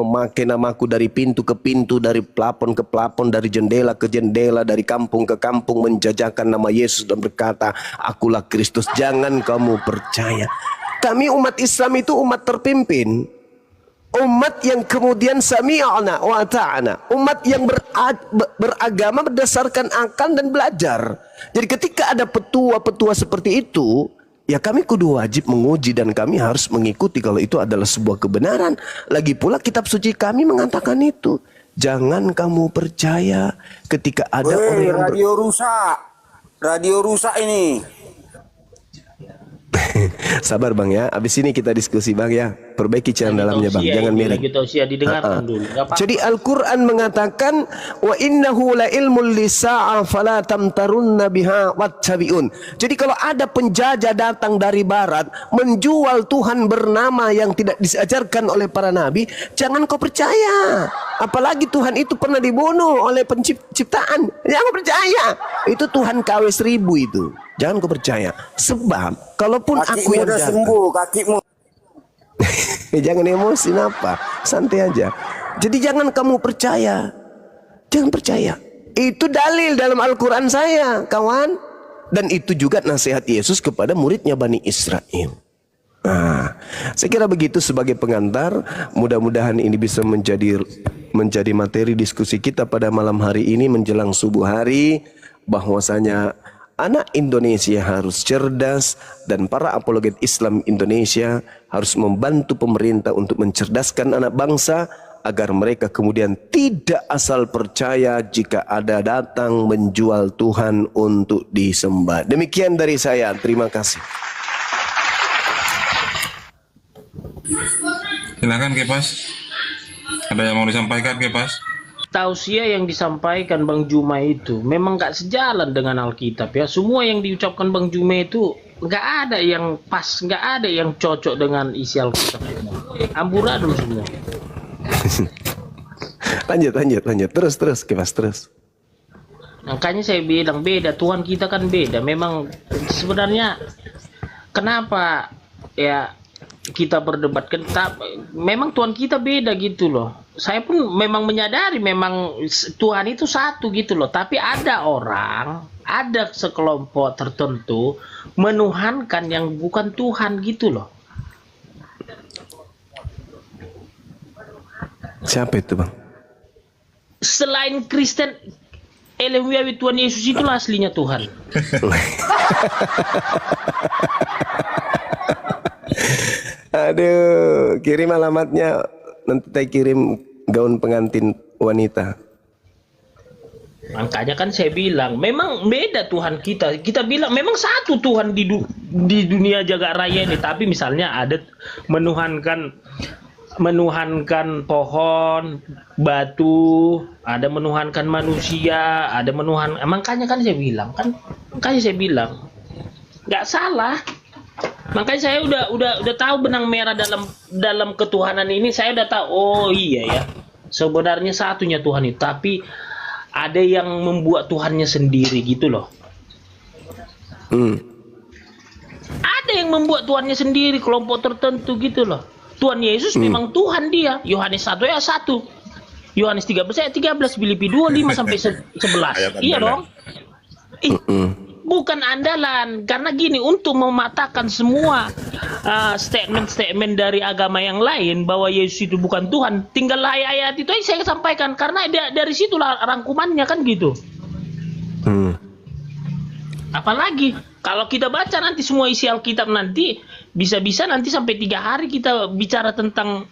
memakai namaku dari pintu ke pintu, dari plafon ke plafon, dari jendela ke jendela, dari kampung ke kampung, menjajakan nama Yesus dan berkata, akulah Kristus. Jangan kamu percaya. Kami umat Islam itu umat terpimpin, umat yang kemudian sami'na wa ta'ana, umat yang beragama berdasarkan akal dan belajar. Jadi ketika ada petua-petua seperti itu, ya kami kudu wajib menguji dan kami harus mengikuti kalau itu adalah sebuah kebenaran. Lagi pula kitab suci kami mengatakan itu. Jangan kamu percaya ketika ada orang yang radio rusak ini. Sabar bang ya, abis ini kita diskusi bang ya, perbaiki channel dalamnya bang, jangan miring. Jadi Al-Quran mengatakan wa innahu la ilmul lisa'a fala tamtarunna biha wattabi'un. Jadi kalau ada penjajah datang dari barat menjual Tuhan bernama yang tidak diajarkan oleh para nabi, jangan kau percaya. Apalagi Tuhan itu pernah dibunuh oleh penciptaan, jangan percaya. Itu Tuhan KW 1000 itu. Jangan kau percaya. Sebab kalaupun kakimu aku yang udah sembuh, kakimu. Jangan emosi, apa? Santai aja. Jadi jangan kamu percaya. Jangan percaya. Itu dalil dalam Al-Quran saya, kawan. Dan itu juga nasihat Yesus kepada muridnya Bani Israel. Nah, saya kira begitu sebagai pengantar. Mudah-mudahan ini bisa menjadi materi diskusi kita pada malam hari ini menjelang subuh hari, bahwasanya anak Indonesia harus cerdas dan para apologet Islam Indonesia harus membantu pemerintah untuk mencerdaskan anak bangsa agar mereka kemudian tidak asal percaya jika ada datang menjual Tuhan untuk disembah. Demikian dari saya. Terima kasih. Silakan Kepas. Ada yang mau disampaikan Kepas? Tausiah yang disampaikan Bang Juma itu memang nggak sejalan dengan Alkitab ya. Semua yang diucapkan Bang Juma itu nggak ada yang pas, nggak ada yang cocok dengan isi Alkitab. Amburadul semua. lanjut terus Kepas terus. Makanya saya bilang beda, Tuhan kita kan beda. Memang sebenarnya kenapa ya kita berdebatkan, memang Tuhan kita beda gitu loh. Saya pun memang menyadari memang Tuhan itu satu gitu loh. Tapi ada orang, ada sekelompok tertentu menuhankan yang bukan Tuhan gitu loh. Siapa itu bang? Selain Kristen, Elewiawi Tuhan Yesus itulah aslinya Tuhan. Aduh, kirim alamatnya, nanti saya kirim gaun pengantin wanita. Makanya kan saya bilang memang beda Tuhan kita. Kita bilang memang satu Tuhan di dunia jagat raya ini. Tapi misalnya ada menuhankan pohon, batu, ada menuhankan manusia, ada makanya kan saya bilang nggak salah. Makanya saya udah tahu benang merah dalam ketuhanan ini. Saya udah tahu, oh iya ya, sebenarnya satunya Tuhan itu, tapi ada yang membuat Tuhannya sendiri gitu loh. Ada yang membuat Tuhannya sendiri, kelompok tertentu gitu loh. Tuhan Yesus memang Tuhan dia. Yohanes 1 ayat 1, Yohanes 13 ayat 13, Filipi 2 5 sampai 11. Iya dong. Bukan andalan, karena gini, untuk mematahkan semua statement-statement dari agama yang lain bahwa Yesus itu bukan Tuhan, tinggal ayat-ayat itu aja saya sampaikan, karena dari situlah rangkumannya kan gitu. Apalagi kalau kita baca nanti semua isi Alkitab, nanti bisa-bisa nanti sampai 3 hari kita bicara tentang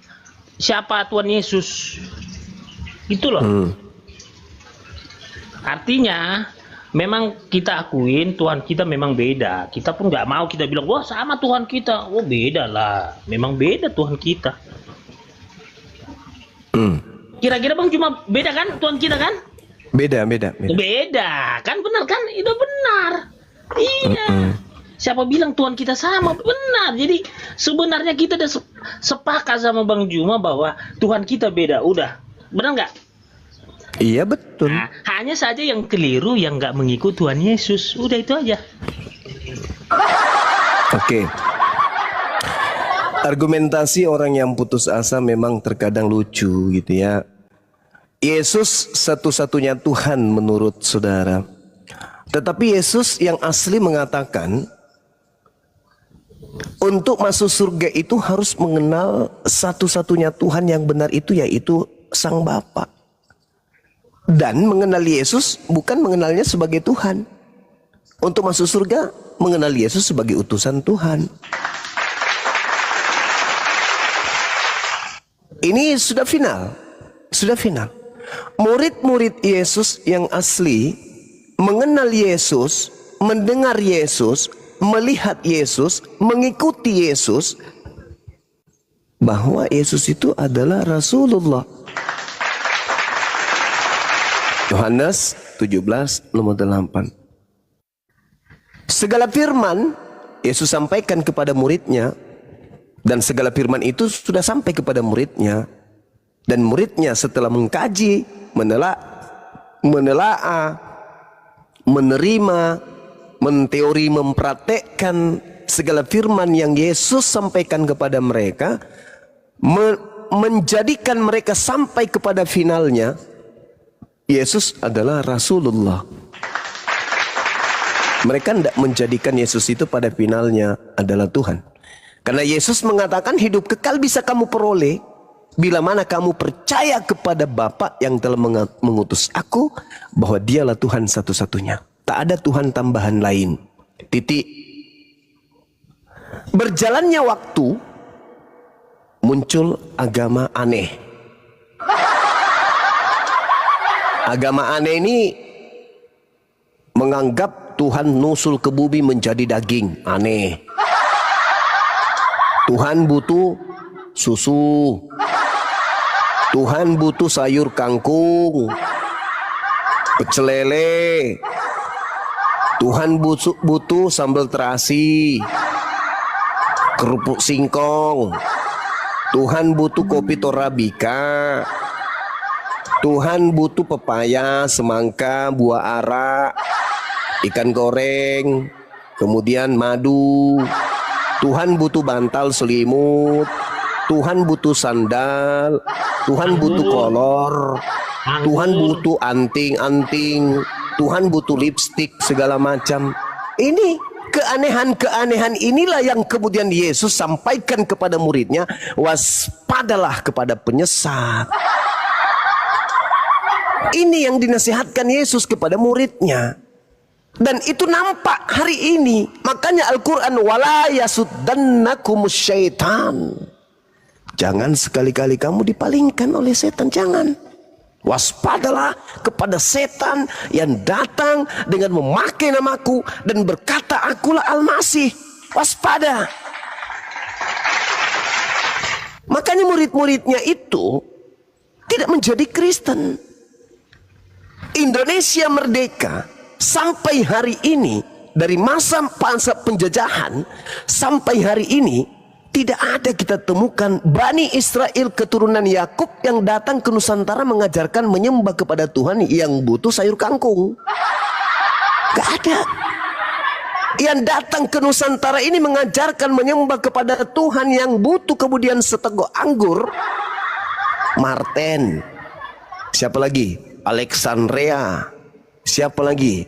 siapa Tuhan Yesus gitu loh. Artinya memang kita akuin Tuhan kita memang beda. Kita pun nggak mau kita bilang wah sama Tuhan kita. Oh beda lah. Memang beda Tuhan kita. Kira-kira Bang cuma beda kan Tuhan kita kan? Beda. Beda kan, benar kan? Itu benar. Iya. Siapa bilang Tuhan kita sama? Benar. Jadi sebenarnya kita udah sepakat sama Bang Juma bahwa Tuhan kita beda. Udah. Benar nggak? Iya betul. Nah, hanya saja yang keliru yang nggak mengikut Tuhan Yesus. Udah itu aja. Oke. Argumentasi orang yang putus asa memang terkadang lucu gitu ya. Yesus satu-satunya Tuhan menurut saudara. Tetapi Yesus yang asli mengatakan untuk masuk surga itu harus mengenal satu-satunya Tuhan yang benar itu, yaitu Sang Bapa. Dan mengenal Yesus bukan mengenalnya sebagai Tuhan. Untuk masuk surga mengenal Yesus sebagai utusan Tuhan. Ini sudah final. Sudah final. Murid-murid Yesus yang asli mengenal Yesus, mendengar Yesus, melihat Yesus, mengikuti Yesus, bahwa Yesus itu adalah Rasulullah. Yohanes 17:8. Segala firman Yesus sampaikan kepada muridnya, dan segala firman itu sudah sampai kepada muridnya, dan muridnya setelah mengkaji, menelaah, menerima, menteori, mempraktekkan segala firman yang Yesus sampaikan kepada mereka, menjadikan mereka sampai kepada finalnya, Yesus adalah Rasulullah. Mereka tidak menjadikan Yesus itu pada finalnya adalah Tuhan. Karena Yesus mengatakan hidup kekal bisa kamu peroleh bila mana kamu percaya kepada Bapa yang telah mengutus aku, bahwa dialah Tuhan satu-satunya. Tak ada Tuhan tambahan lain. Titik. Berjalannya waktu, muncul agama aneh. Agama aneh ini menganggap Tuhan nusul ke bumi menjadi daging. Aneh. Tuhan butuh susu. Tuhan butuh sayur kangkung, pecel lele. Tuhan butuh sambal terasi, kerupuk singkong. Tuhan butuh kopi torabika. Tuhan butuh pepaya, semangka, buah ara, ikan goreng, kemudian madu. Tuhan butuh bantal selimut. Tuhan butuh sandal. Tuhan butuh kolor. Tuhan butuh anting-anting. Tuhan butuh lipstik segala macam. Ini keanehan-keanehan inilah yang kemudian Yesus sampaikan kepada muridnya. Waspadalah kepada penyesat. Ini yang dinasihatkan Yesus kepada muridnya. Dan itu nampak hari ini. Makanya Al-Quran, wala yasuddannakumus syaitan. Jangan sekali-kali kamu dipalingkan oleh setan. Jangan. Waspadalah kepada setan yang datang dengan memakai namaku dan berkata akulah Al-Masih. Waspada. Makanya murid-muridnya itu tidak menjadi Kristen. Indonesia merdeka sampai hari ini, dari masa penjajahan sampai hari ini, tidak ada kita temukan Bani Israel keturunan Yakub yang datang ke Nusantara mengajarkan menyembah kepada Tuhan yang butuh sayur kangkung. Gak ada. Yang datang ke Nusantara ini mengajarkan menyembah kepada Tuhan yang butuh kemudian seteguk anggur. Martin. Siapa lagi? Alexandria. Siapa lagi?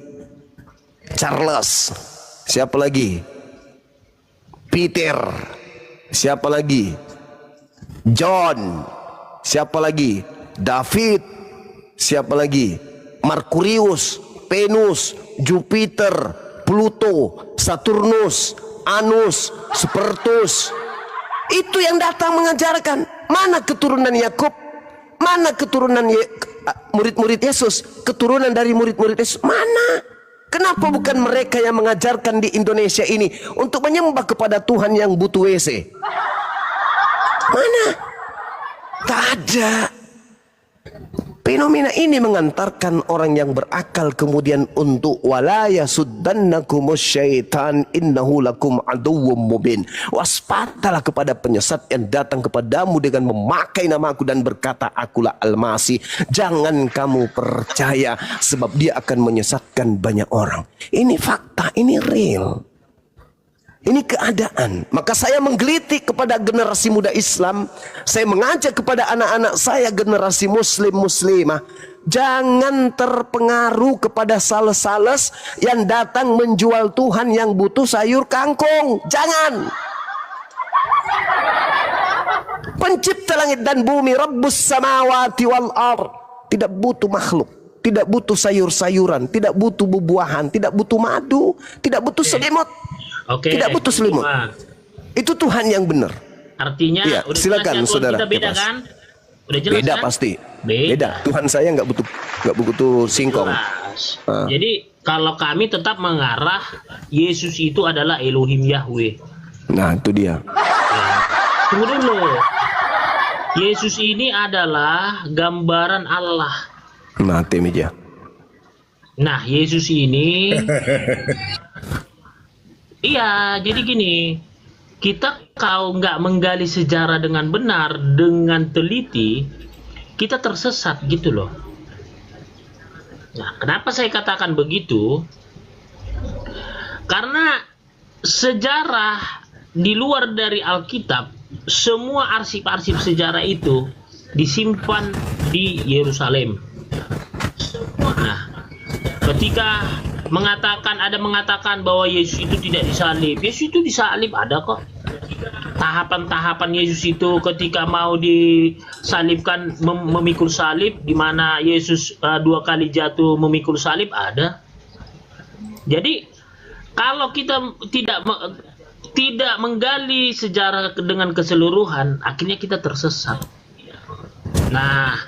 Charles. Siapa lagi? Peter. Siapa lagi? John. Siapa lagi? David. Siapa lagi? Merkurius, Venus, Jupiter, Pluto, Saturnus, Anus, Spertus. Itu yang datang mengajarkan. Mana keturunan Yakub? Mana keturunan murid-murid Yesus? Keturunan dari murid-murid Yesus mana? Kenapa bukan mereka yang mengajarkan di Indonesia ini untuk menyembah kepada Tuhan yang butuh WC? Mana? Tak ada. Fenomena ini mengantarkan orang yang berakal kemudian untuk wala yasuddannakumus syaitan innahu lakum aduwwum mubin. Waspadalah kepada penyesat yang datang kepadamu dengan memakai namaku dan berkata akulah Al-Masih. Jangan kamu percaya sebab dia akan menyesatkan banyak orang. Ini fakta, ini real. Ini keadaan. Maka saya menggelitik kepada generasi muda Islam. Saya mengajak kepada anak-anak saya generasi muslimah. Jangan terpengaruh kepada sales-sales yang datang menjual Tuhan yang butuh sayur kangkung. Jangan. Pencipta langit dan bumi, Rabbus samawati wal ar, tidak butuh makhluk, tidak butuh sayur-sayuran, tidak butuh buah-buahan, tidak butuh madu, tidak butuh selimut. Tidak butuh selimut. Itu Tuhan yang benar. Artinya ya, udah silakan jelas ya, saudara. kita beda kan? Udah jelas beda kan? Pasti. Beda. Tuhan saya nggak butuh singkong. Jadi kalau kami tetap mengarah Yesus itu adalah Elohim Yahweh. Nah, itu dia. Tunggu dulu. Yesus ini adalah gambaran Allah. Nah, meja. Nah, Yesus ini iya, jadi gini, kita kalau nggak menggali sejarah dengan benar, dengan teliti, kita tersesat gitu loh. Nah, kenapa saya katakan begitu? Karena sejarah di luar dari Alkitab, semua arsip-arsip sejarah itu disimpan di Yerusalem. Nah, ketika ada mengatakan bahwa Yesus itu tidak disalib. Yesus itu disalib, ada kok. Tahapan-tahapan Yesus itu ketika mau disalibkan, memikul salib, di mana Yesus 2 kali jatuh memikul salib, ada. Jadi kalau kita tidak menggali sejarah dengan keseluruhan, akhirnya kita tersesat. Nah,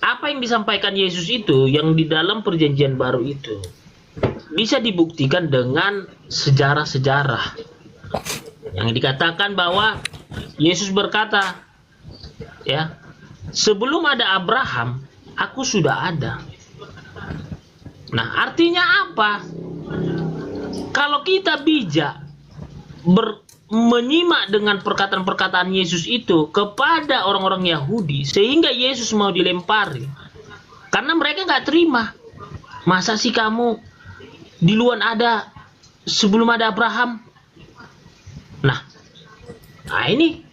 apa yang disampaikan Yesus itu yang di dalam perjanjian baru itu bisa dibuktikan dengan sejarah-sejarah yang dikatakan bahwa Yesus berkata, ya, sebelum ada Abraham, aku sudah ada. Nah, artinya apa? Kalau kita bijak menyimak dengan perkataan-perkataan Yesus itu kepada orang-orang Yahudi, sehingga Yesus mau dilempari, karena mereka nggak terima. Masa sih kamu di luar ada sebelum ada Abraham? Nah ini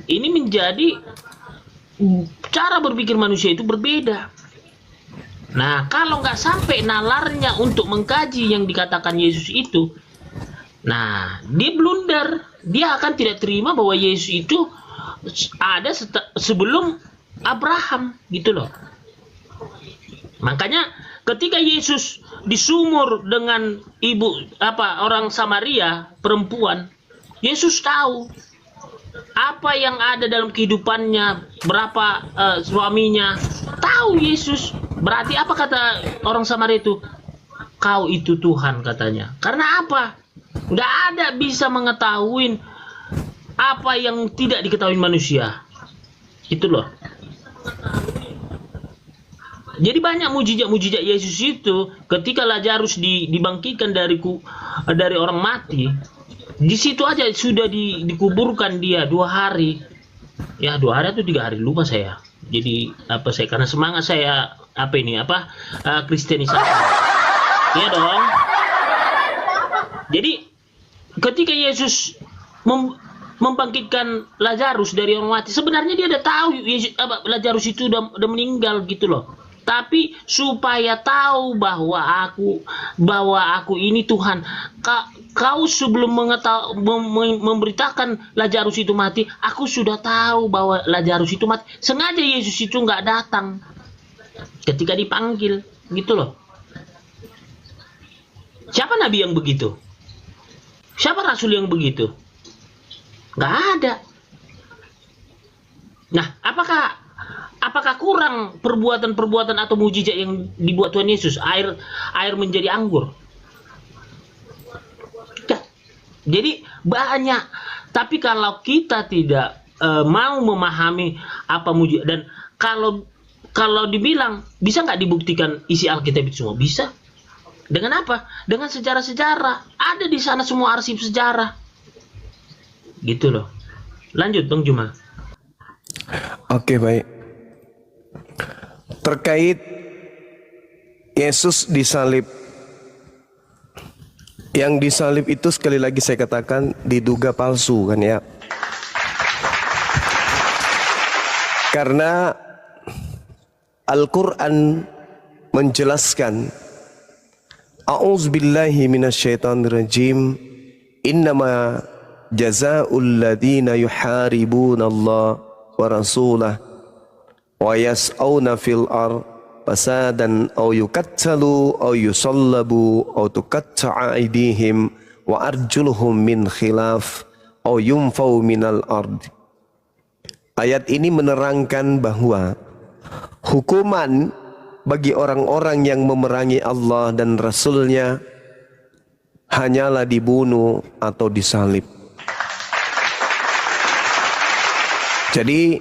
menjadi cara berpikir manusia itu berbeda. Nah, kalau nggak sampai nalarnya untuk mengkaji yang dikatakan Yesus itu, nah, dia blunder. Dia akan tidak terima bahwa Yesus itu ada sebelum Abraham, gitu loh. Makanya ketika Yesus disumur dengan orang Samaria, perempuan, Yesus tahu apa yang ada dalam kehidupannya, berapa suaminya, tahu Yesus. Berarti apa kata orang Samaria itu? Kau itu Tuhan, katanya. Karena apa? Udah ada bisa mengetahui apa yang tidak diketahui manusia. Itu loh. Jadi banyak mujizat-mujizat Yesus itu ketika Lazarus dibangkitkan dari orang mati, di situ aja sudah dikuburkan dia 2 hari. Ya, 2 hari atau 3 hari, lupa saya. Jadi karena semangat saya Kristenisasi. Iya dong. Jadi ketika Yesus membangkitkan Lazarus dari orang mati, sebenarnya dia udah tahu Lazarus itu udah meninggal, gitu loh. Tapi supaya tahu bahwa aku ini Tuhan, kau sebelum memberitakan Lazarus itu mati, aku sudah tahu bahwa Lazarus itu mati. Sengaja Yesus itu nggak datang ketika dipanggil, gitu loh. Siapa nabi yang begitu? Siapa rasul yang begitu? Nggak ada. Nah, apakah kurang perbuatan-perbuatan atau mujizat yang dibuat Tuhan Yesus? Air menjadi anggur. Jadi banyak. Tapi kalau kita tidak mau memahami apa mujizat, dan kalau dibilang bisa nggak dibuktikan isi Alkitab itu semua? Bisa. Dengan apa? Dengan sejarah-sejarah. Ada di sana semua arsip sejarah. Gitu loh. Lanjut Bang Juma. Oke, baik. Terkait Yesus disalib, Yang disalib itu sekali lagi saya katakan diduga palsu kan ya. Karena Al-Quran menjelaskan, A'udzubillahi minasyaitonirrajim, innama jazaa'ul ladina yuharibuna Allah wa rasulah wa yas'auna fil ar fasadan aw yuqattalu aw yusallabu aw tuqatta'a aydihim wa arjuluhum min khilaf aw yunfau minal ard. Ayat ini menerangkan bahwa hukuman bagi orang-orang yang memerangi Allah dan Rasul-Nya hanyalah dibunuh atau disalib. Jadi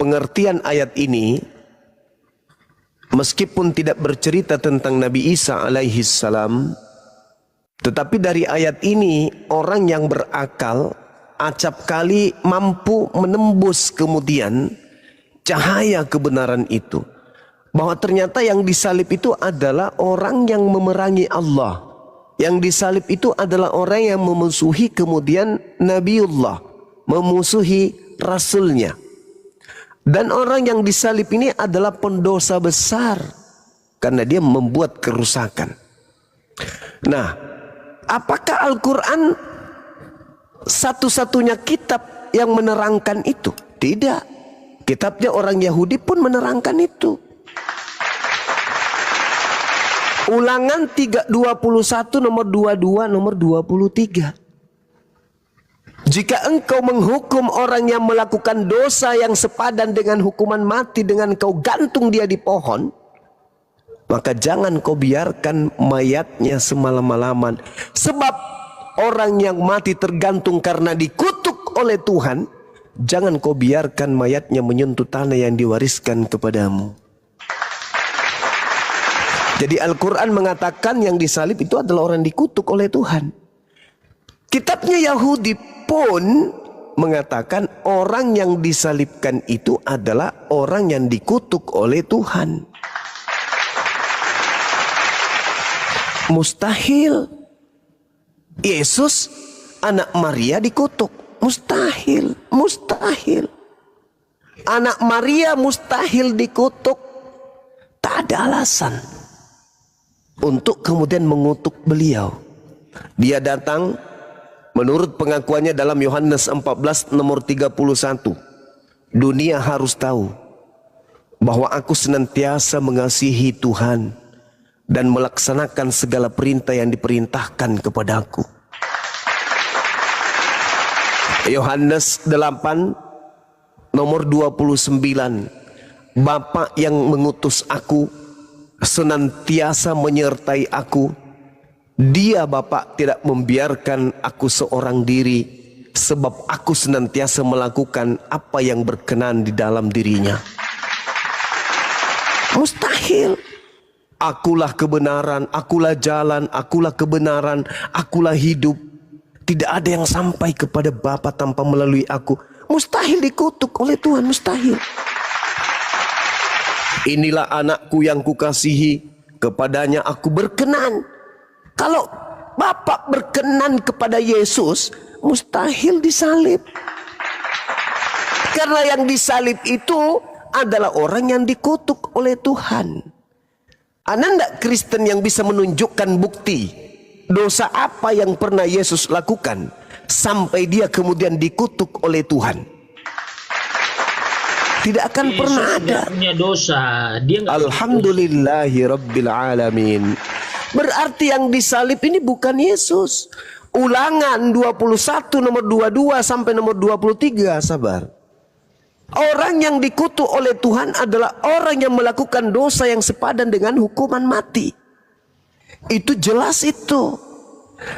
pengertian ayat ini, meskipun tidak bercerita tentang Nabi Isa alaihi salam, tetapi dari ayat ini orang yang berakal acap kali mampu menembus kemudian cahaya kebenaran itu, bahwa ternyata yang disalib itu adalah orang yang memerangi Allah. Yang disalib itu adalah orang yang memusuhi kemudian Nabiullah, memusuhi Rasulnya. Dan orang yang disalib ini adalah pendosa besar karena dia membuat kerusakan. Nah, apakah Al-Quran satu-satunya kitab yang menerangkan itu? Tidak. Kitabnya orang Yahudi pun menerangkan itu. Ulangan 21 nomor 22 nomor 23. Jika engkau menghukum orang yang melakukan dosa yang sepadan dengan hukuman mati dengan kau gantung dia di pohon, maka jangan kau biarkan mayatnya semalam-malaman. Sebab orang yang mati tergantung karena dikutuk oleh Tuhan, jangan kau biarkan mayatnya menyentuh tanah yang diwariskan kepadamu. Jadi Al-Quran mengatakan yang disalib itu adalah orang dikutuk oleh Tuhan. Kitabnya Yahudi pun mengatakan orang yang disalibkan itu adalah orang yang dikutuk oleh Tuhan. Mustahil Yesus anak Maria dikutuk. Mustahil, mustahil. Anak Maria mustahil dikutuk. Tak ada alasan untuk kemudian mengutuk beliau. Dia datang menurut pengakuannya dalam Yohanes 14 nomor 31. Dunia harus tahu bahwa aku senantiasa mengasihi Tuhan dan melaksanakan segala perintah yang diperintahkan kepadaku. Yohanes 8 nomor 29. Bapa yang mengutus aku senantiasa menyertai aku. Dia Bapa tidak membiarkan aku seorang diri, sebab aku senantiasa melakukan apa yang berkenan di dalam dirinya. Mustahil. Akulah kebenaran, akulah jalan, akulah kebenaran, akulah hidup. Tidak ada yang sampai kepada Bapa tanpa melalui aku. Mustahil dikutuk oleh Tuhan, mustahil. Inilah anakku yang kukasihi, kepadanya aku berkenan. Kalau Bapak berkenan kepada Yesus, mustahil disalib. Karena yang disalib itu adalah orang yang dikutuk oleh Tuhan. Anda tidak Kristen yang bisa menunjukkan bukti dosa apa yang pernah Yesus lakukan sampai dia kemudian dikutuk oleh Tuhan? Tidak akan pernah ada. Punya dosa. Dia Alhamdulillahi Rabbil Alamin. Berarti yang disalib ini bukan Yesus. Ulangan 21 nomor 22 sampai nomor 23, sabar. Orang yang dikutuk oleh Tuhan adalah orang yang melakukan dosa yang sepadan dengan hukuman mati. Itu jelas itu.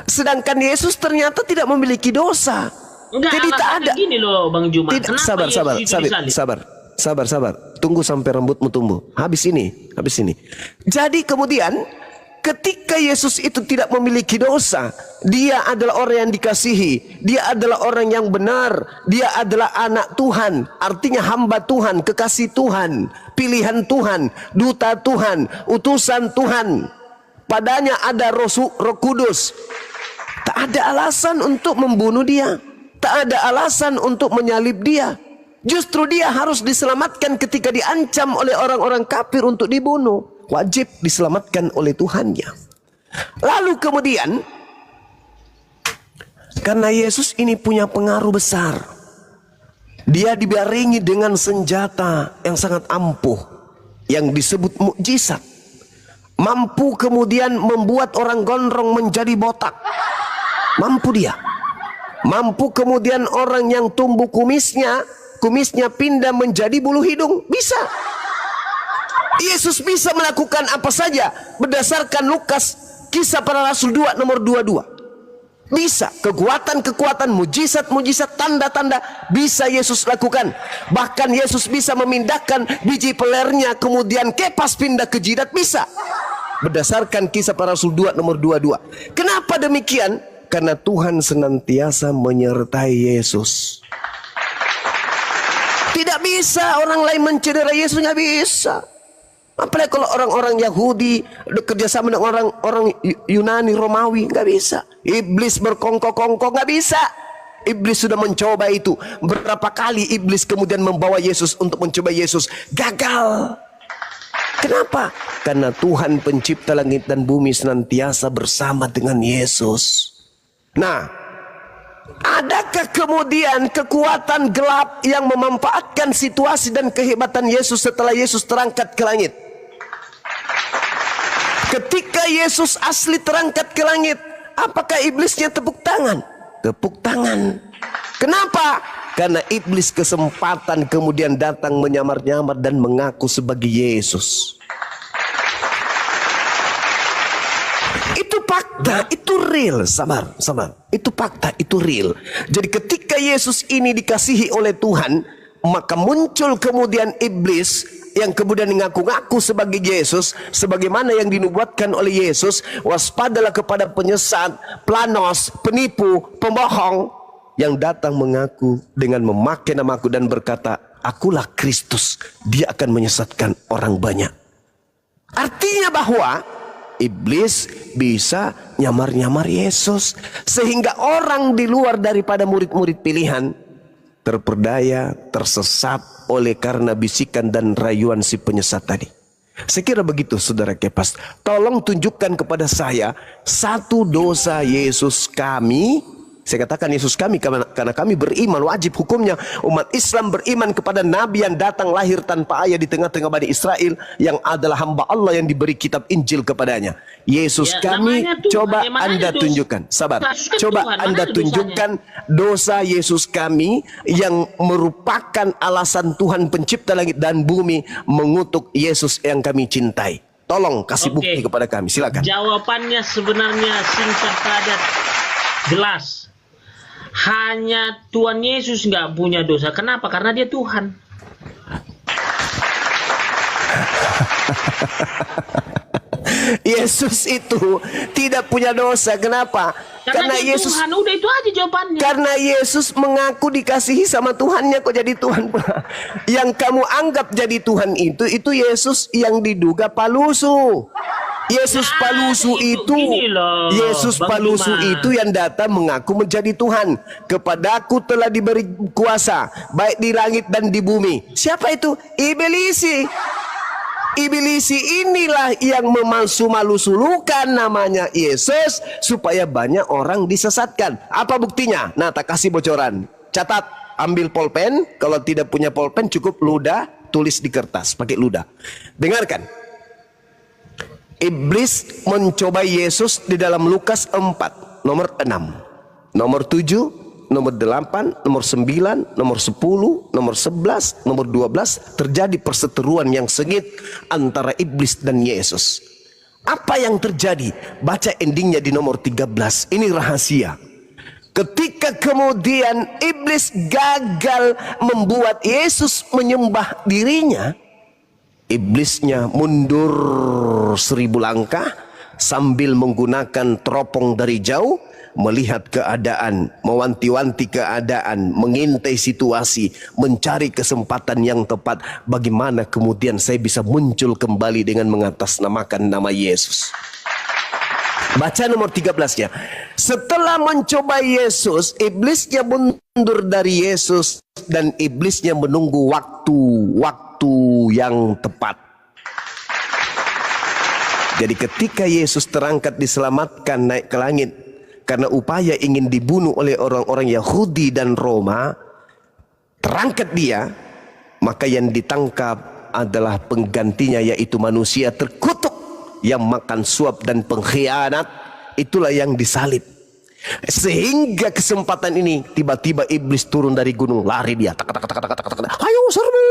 Sedangkan Yesus ternyata tidak memiliki dosa. Enggak, jadi tak ada. Gini loh Bang Juma. Tidak, sabar. Tunggu sampai rambutmu tumbuh. Habis ini. Jadi kemudian ketika Yesus itu tidak memiliki dosa, dia adalah orang yang dikasihi, dia adalah orang yang benar, dia adalah anak Tuhan, artinya hamba Tuhan, kekasih Tuhan, pilihan Tuhan, duta Tuhan, utusan Tuhan, padanya ada Roh Kudus. Tak ada alasan untuk membunuh dia. Tak ada alasan untuk menyalib dia. Justru dia harus diselamatkan ketika diancam oleh orang-orang kafir untuk dibunuh. Wajib diselamatkan oleh Tuhannya. Lalu kemudian, karena Yesus ini punya pengaruh besar, dia dibarengi dengan senjata yang sangat ampuh, yang disebut mukjizat. Mampu kemudian membuat orang gondrong menjadi botak. Mampu dia. Mampu kemudian orang yang tumbuh kumisnya pindah menjadi bulu hidung. Bisa. Yesus bisa melakukan apa saja berdasarkan Lukas Kisah Para Rasul 2 nomor 22. Bisa. Kekuatan-kekuatan, mujizat-mujizat, tanda-tanda bisa Yesus lakukan. Bahkan Yesus bisa memindahkan biji pelernya kemudian kepas pindah ke jidat. Bisa. Berdasarkan Kisah Para Rasul 2 nomor 22. Kenapa demikian? Karena Tuhan senantiasa menyertai Yesus. Tidak bisa orang lain mencederai Yesus, nggak bisa. Apalagi kalau orang-orang Yahudi bekerja sama dengan orang Yunani, Romawi, nggak bisa. Iblis berkongkok-kongkok, nggak bisa. Iblis sudah mencoba itu. Berapa kali iblis kemudian membawa Yesus untuk mencoba Yesus, gagal. Kenapa? Karena Tuhan pencipta langit dan bumi senantiasa bersama dengan Yesus. Nah, adakah kemudian kekuatan gelap yang memanfaatkan situasi dan kehebatan Yesus setelah Yesus terangkat ke langit? Ketika Yesus asli terangkat ke langit, apakah iblisnya tepuk tangan? Tepuk tangan. Kenapa? Karena iblis kesempatan kemudian datang menyamar-nyamar dan mengaku sebagai Yesus. Itu fakta, itu real. Sabar. Itu fakta, itu real. Jadi ketika Yesus ini dikasihi oleh Tuhan, maka muncul kemudian iblis yang kemudian mengaku-ngaku sebagai Yesus, sebagaimana yang dinubuatkan oleh Yesus. Waspadalah kepada penyesat, planos, penipu, pembohong, yang datang mengaku dengan memakai namaku dan berkata, akulah Kristus, dia akan menyesatkan orang banyak. Artinya bahwa iblis bisa nyamar-nyamar Yesus, sehingga orang di luar daripada murid-murid pilihan terperdaya, tersesat oleh karena bisikan dan rayuan si penyesat tadi. Saya kira begitu, saudara Kepas. Tolong tunjukkan kepada saya satu dosa Yesus kami. Saya katakan Yesus kami karena kami beriman, wajib hukumnya umat Islam beriman kepada Nabi yang datang lahir tanpa ayah di tengah-tengah Bani Israel, yang adalah hamba Allah yang diberi kitab Injil kepadanya. Yesus kami, coba Anda tunjukkan. Sabar. Coba Anda tunjukkan dosa Yesus kami yang merupakan alasan Tuhan pencipta langit dan bumi mengutuk Yesus yang kami cintai. Tolong kasih bukti kepada kami. Silakan. Jawabannya sebenarnya singkat, padat, jelas. Hanya Tuhan Yesus nggak punya dosa. Kenapa? Karena dia Tuhan. Yesus itu tidak punya dosa. Kenapa? Karena Yesus Tuhan. Udah itu aja jawabannya. Karena Yesus mengaku dikasihi sama Tuhannya, kok jadi Tuhan pula. Yang kamu anggap jadi Tuhan itu Yesus yang diduga palusu. Yesus palusu itu, Yesus palusu itu yang datang mengaku menjadi Tuhan. Kepadaku telah diberi kuasa baik di langit dan di bumi. Siapa itu? Iblisi. Iblisi inilah yang memalsu-malusulukan namanya Yesus supaya banyak orang disesatkan. Apa buktinya? Nah, tak kasih bocoran. Catat, ambil pulpen. Kalau tidak punya pulpen cukup ludah, tulis di kertas pakai ludah. Dengarkan. Iblis mencoba Yesus di dalam Lukas 4, nomor 6, nomor 7, nomor 8, nomor 9, nomor 10, nomor 11, nomor 12. Terjadi perseteruan yang sengit antara iblis dan Yesus. Apa yang terjadi? Baca endingnya di nomor 13. Ini rahasia. Ketika kemudian iblis gagal membuat Yesus menyembah dirinya, iblisnya mundur 1000 langkah sambil menggunakan teropong dari jauh, melihat keadaan, mewanti-wanti keadaan, mengintai situasi, mencari kesempatan yang tepat. Bagaimana kemudian saya bisa muncul kembali dengan mengatasnamakan nama Yesus. Baca nomor 13-nya. Setelah mencoba Yesus, iblisnya mundur dari Yesus dan iblisnya menunggu waktu yang tepat. Jadi ketika Yesus terangkat diselamatkan naik ke langit karena upaya ingin dibunuh oleh orang-orang Yahudi dan Roma, terangkat dia, maka yang ditangkap adalah penggantinya, yaitu manusia terkutuk yang makan suap dan pengkhianat. Itulah yang disalib. Sehingga kesempatan ini tiba-tiba iblis turun dari gunung, lari dia, ayo serbu,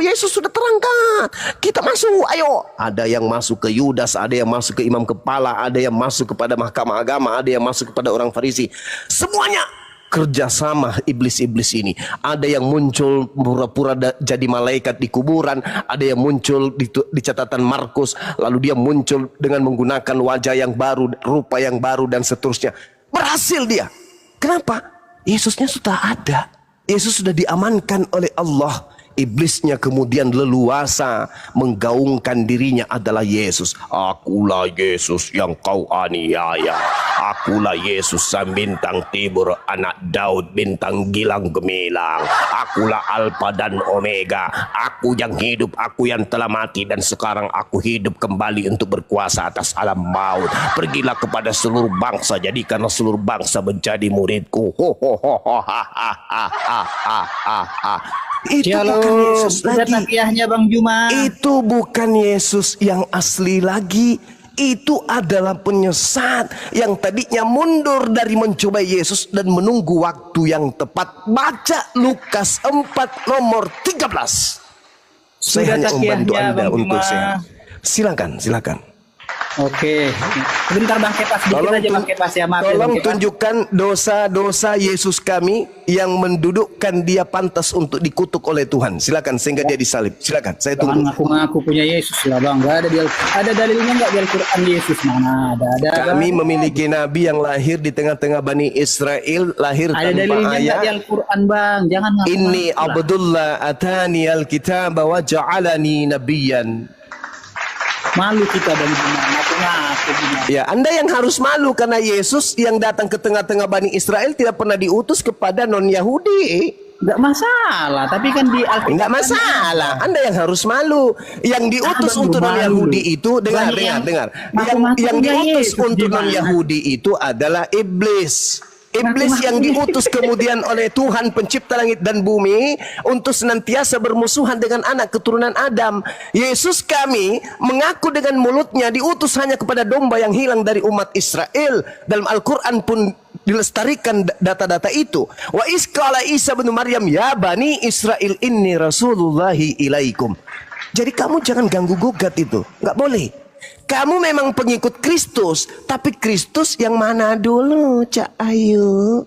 Yesus sudah terangkat, kita masuk, ayo. Ada yang masuk ke Yudas, ada yang masuk ke imam kepala, ada yang masuk kepada mahkamah agama, ada yang masuk kepada orang Farisi. Semuanya kerjasama iblis-iblis ini. Ada yang muncul pura-pura jadi malaikat di kuburan, ada yang muncul di catatan Markus, lalu dia muncul dengan menggunakan wajah yang baru, rupa yang baru, dan seterusnya. Berhasil dia. Kenapa? Yesusnya sudah ada. Yesus sudah diamankan oleh Allah. Iblisnya kemudian leluasa menggaungkan dirinya adalah Yesus. Akulah Yesus yang kau aniaya. Akulah Yesus sang bintang timur, anak Daud, bintang gilang gemilang. Akulah Alfa dan Omega. Aku yang hidup, aku yang telah mati, dan sekarang aku hidup kembali untuk berkuasa atas alam maut. Pergilah kepada seluruh bangsa, jadikanlah seluruh bangsa menjadi muridku. Ho ho ho ho ha ha ha ha ha ha ha. Itu bukan Yesus lagi. Takiahnya Bang Juma. Itu bukan Yesus yang asli lagi. Itu adalah penyesat yang tadinya mundur dari mencoba Yesus dan menunggu waktu yang tepat. Baca Lukas 4 nomor 13. Saya hanya membantu Anda untuk sehat. Silakan. Oke. Sebentar Bang Kepas, dikit aja Bang Kepas ya, maaf ya, Bang Tolong Kepas. tunjukkan dosa-dosa Yesus kami yang mendudukkan dia pantas untuk dikutuk oleh Tuhan. Silakan, sehingga dia disalib. Silakan, saya tunggu. Bang ngaku-ngaku punya Yesus lah Bang. Gak ada ada dalilnya nggak di Al-Quran Yesus? Mana ada. Kami Bang. memiliki nabi yang lahir di tengah-tengah Bani Israel, lahir Ada tanpa dalilnya nggak di ayah. Al-Quran Bang? Jangan ngaku. Inni Abdullah atani al-kitab wa ja'alani nabiyyan. Malu kita Bang Juma, ngaku-ngaku punya. Ya, Anda yang harus malu karena Yesus yang datang ke tengah-tengah Bani Israel tidak pernah diutus kepada non-Yahudi. Nggak masalah, tapi kan di Al-Quran. Enggak masalah. Anda yang harus malu. Yang diutus Bang, untuk malu. non-Yahudi itu, dengar. Ngaku-ngaku Yang punya diutus Yesus untuk gimana? non-Yahudi itu adalah iblis. Iblis yang diutus kemudian oleh Tuhan pencipta langit dan bumi untuk senantiasa bermusuhan dengan anak keturunan Adam. Yesus kami mengaku dengan mulutnya diutus hanya kepada domba yang hilang dari umat Israel. Dalam Al-Quran pun dilestarikan data-data itu. Wa isqala Isa bin Maryam ya bani Israel inni rasulullahi ilaikum. Jadi kamu jangan ganggu gugat itu. Nggak boleh. Kamu memang pengikut Kristus, tapi Kristus yang mana dulu, Cak Ayu?